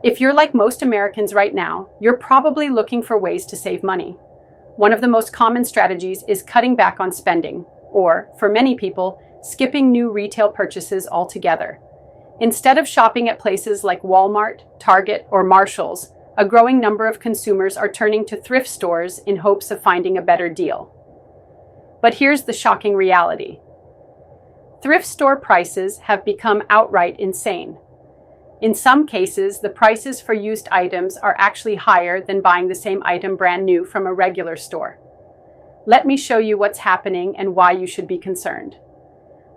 If you're like most Americans right now, you're probably looking for ways to save money. One of the most common strategies is cutting back on spending, or, for many people, skipping new retail purchases altogether. Instead of shopping at places like Walmart, Target, or Marshall's, a growing number of consumers are turning to thrift stores in hopes of finding a better deal. But here's the shocking reality. Thrift store prices have become outright insane. In some cases, the prices for used items are actually higher than buying the same item brand new from a regular store. Let me show you what's happening and why you should be concerned.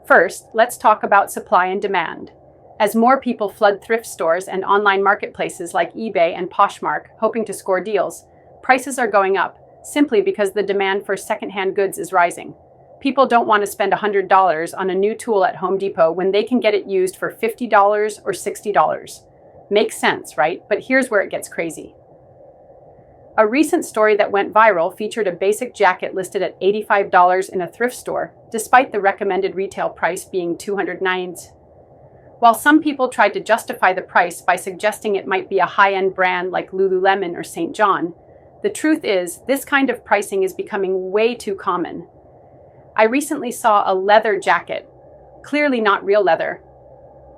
First, let's talk about supply and demand. As more people flood thrift stores and online marketplaces like eBay and Poshmark hoping to score deals, prices are going up simply because the demand for secondhand goods is rising. People don't want to spend $100 on a new tool at Home Depot when they can get it used for $50 or $60. Makes sense, right? But here's where it gets crazy. A recent story that went viral featured a basic jacket listed at $85 in a thrift store, despite the recommended retail price being $209. While some people tried to justify the price by suggesting it might be a high-end brand like Lululemon or St. John, the truth is this kind of pricing is becoming way too common. I recently saw a leather jacket, clearly not real leather,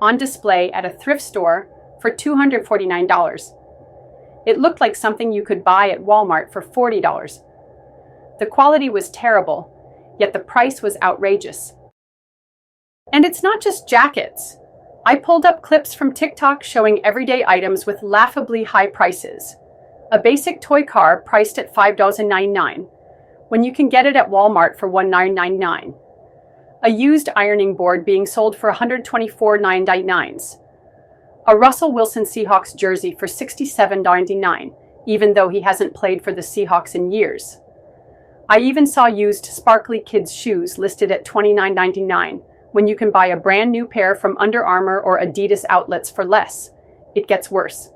on display at a thrift store for $249. It looked like something you could buy at Walmart for $40. The quality was terrible, yet the price was outrageous. And it's not just jackets. I pulled up clips from TikTok showing everyday items with laughably high prices. A basic toy car priced at $5.99. when you can get it at Walmart for $19.99. A used ironing board being sold for $124.99. A Russell Wilson Seahawks jersey for $67.99, even though he hasn't played for the Seahawks in years. I even saw used sparkly kids' shoes listed at $29.99, when you can buy a brand new pair from Under Armour or Adidas outlets for less. It gets worse.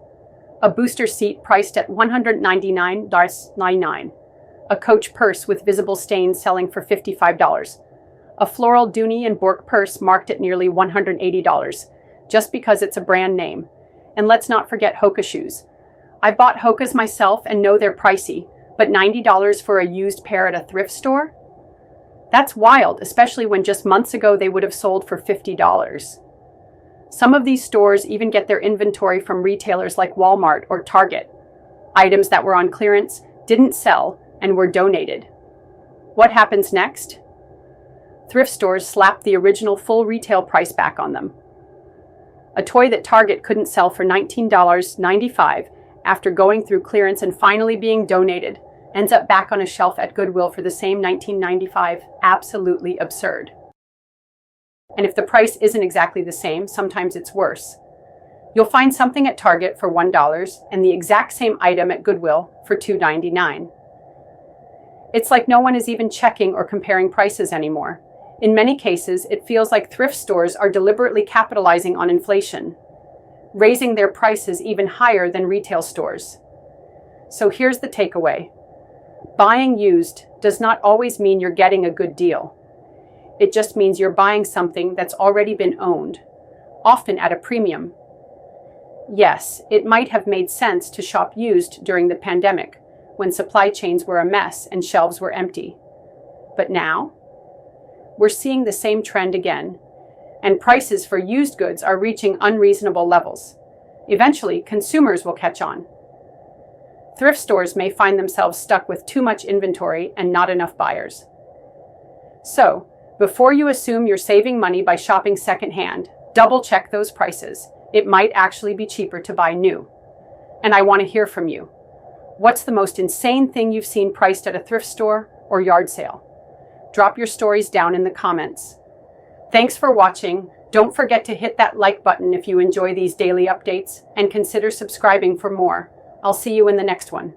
A booster seat priced at $199.99. A Coach purse with visible stains selling for $55. A floral Dooney and Bourke purse marked at nearly $180, just because it's a brand name. And let's not forget Hoka shoes. I bought Hokas myself and know they're pricey, but $90 for a used pair at a thrift store? That's wild, especially when just months ago they would have sold for $50. Some of these stores even get their inventory from retailers like Walmart or Target. Items that were on clearance, didn't sell, and were donated. What happens next? Thrift stores slap the original full retail price back on them. A toy that Target couldn't sell for $19.95 after going through clearance and finally being donated ends up back on a shelf at Goodwill for the same $19.95. Absolutely absurd. And if the price isn't exactly the same, sometimes it's worse. You'll find something at Target for $1 and the exact same item at Goodwill for $2.99. It's like no one is even checking or comparing prices anymore. In many cases, it feels like thrift stores are deliberately capitalizing on inflation, raising their prices even higher than retail stores. So here's the takeaway. Buying used does not always mean you're getting a good deal. It just means you're buying something that's already been owned, often at a premium. Yes, it might have made sense to shop used during the pandemic, when supply chains were a mess and shelves were empty. But now, we're seeing the same trend again, and prices for used goods are reaching unreasonable levels. Eventually, consumers will catch on. Thrift stores may find themselves stuck with too much inventory and not enough buyers. So, before you assume you're saving money by shopping secondhand, double-check those prices. It might actually be cheaper to buy new. And I want to hear from you. What's the most insane thing you've seen priced at a thrift store or yard sale? Drop your stories down in the comments. Thanks for watching. Don't forget to hit that like button if you enjoy these daily updates and consider subscribing for more. I'll see you in the next one.